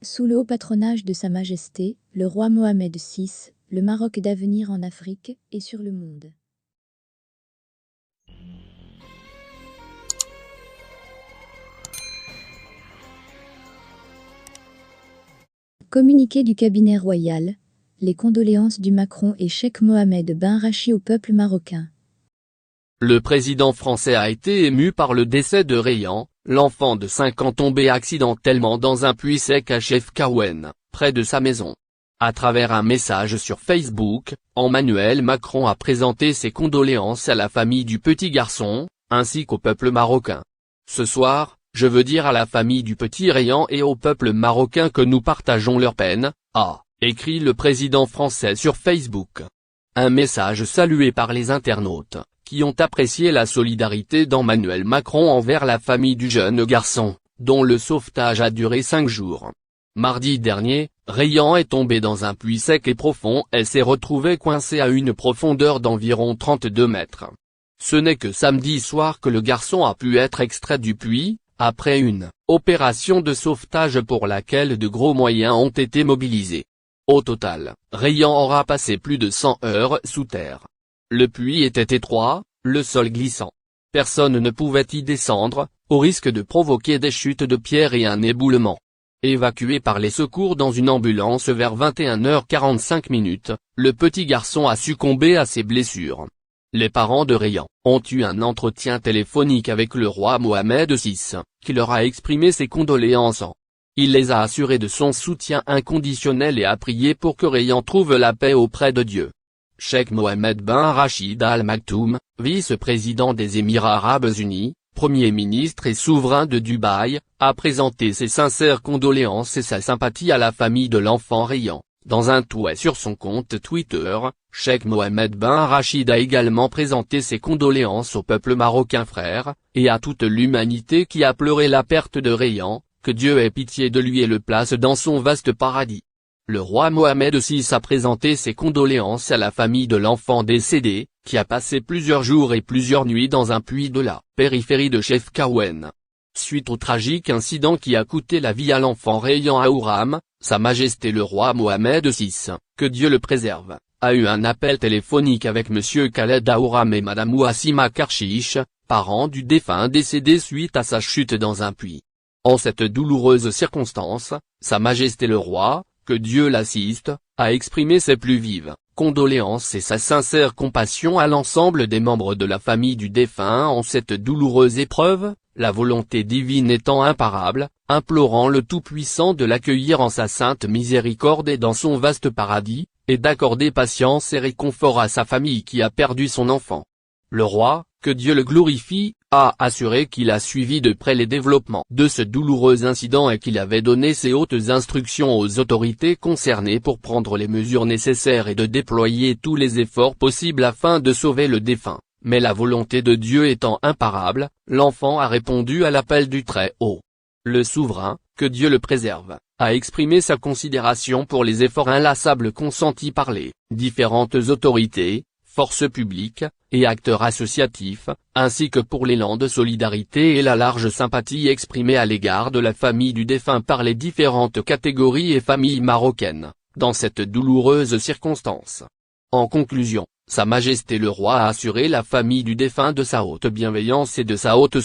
Sous le haut patronage de Sa Majesté, le roi Mohamed VI, le Maroc d'avenir en Afrique et sur le monde. Communiqué du cabinet royal, les condoléances du Macron et Cheikh Mohammed Ben Rachi au peuple marocain. Le président français a été ému par le décès de Rayan, l'enfant de 5 ans tombé accidentellement dans un puits sec à Chefchaouen, près de sa maison. À travers un message sur Facebook, Emmanuel Macron a présenté ses condoléances à la famille du petit garçon, ainsi qu'au peuple marocain. Ce soir, je veux dire à la famille du petit Rayan et au peuple marocain que nous partageons leur peine, a écrit le président français sur Facebook. Un message salué par les internautes, qui ont apprécié la solidarité d'Emmanuel Macron envers la famille du jeune garçon, dont le sauvetage a duré 5 jours. Mardi dernier, Rayan est tombé dans un puits sec et profond et s'est retrouvé coincé à une profondeur d'environ 32 mètres. Ce n'est que samedi soir que le garçon a pu être extrait du puits, après une opération de sauvetage pour laquelle de gros moyens ont été mobilisés. Au total, Rayan aura passé plus de 100 heures sous terre. Le puits était étroit, le sol glissant. Personne ne pouvait y descendre, au risque de provoquer des chutes de pierres et un éboulement. Évacué par les secours dans une ambulance vers 21h45, le petit garçon a succombé à ses blessures. Les parents de Rayan ont eu un entretien téléphonique avec le roi Mohamed VI, qui leur a exprimé ses condoléances. Il les a assurés de son soutien inconditionnel et a prié pour que Rayan trouve la paix auprès de Dieu. Cheikh Mohammed Ben Rachid Al Maktoum, vice-président des Émirats Arabes Unis, Premier ministre et souverain de Dubaï, a présenté ses sincères condoléances et sa sympathie à la famille de l'enfant Rayan. Dans un tweet sur son compte Twitter, Cheikh Mohammed Ben Rachid a également présenté ses condoléances au peuple marocain frère, et à toute l'humanité qui a pleuré la perte de Rayan, que Dieu ait pitié de lui et le place dans son vaste paradis. Le roi Mohamed VI a présenté ses condoléances à la famille de l'enfant décédé, qui a passé plusieurs jours et plusieurs nuits dans un puits de la périphérie de Chefchaouen. Suite au tragique incident qui a coûté la vie à l'enfant Rayan à Ouram, Sa Majesté le roi Mohamed VI, que Dieu le préserve, a eu un appel téléphonique avec Monsieur Khaled Aouram et Madame Ouassima Karchiche, parents du défunt décédé suite à sa chute dans un puits. En cette douloureuse circonstance, Sa Majesté le roi, que Dieu l'assiste, a exprimé ses plus vives condoléances et sa sincère compassion à l'ensemble des membres de la famille du défunt en cette douloureuse épreuve, la volonté divine étant imparable, implorant le Tout-Puissant de l'accueillir en sa sainte miséricorde et dans son vaste paradis, et d'accorder patience et réconfort à sa famille qui a perdu son enfant. Le roi, que Dieu le glorifie, a assuré qu'il a suivi de près les développements de ce douloureux incident et qu'il avait donné ses hautes instructions aux autorités concernées pour prendre les mesures nécessaires et de déployer tous les efforts possibles afin de sauver le défunt. Mais la volonté de Dieu étant imparable, l'enfant a répondu à l'appel du Très-Haut. Le souverain, que Dieu le préserve, a exprimé sa considération pour les efforts inlassables consentis par les différentes autorités, forces publiques, et acteurs associatifs, ainsi que pour l'élan de solidarité et la large sympathie exprimée à l'égard de la famille du défunt par les différentes catégories et familles marocaines, dans cette douloureuse circonstance. En conclusion, Sa Majesté le roi a assuré la famille du défunt de sa haute bienveillance et de sa haute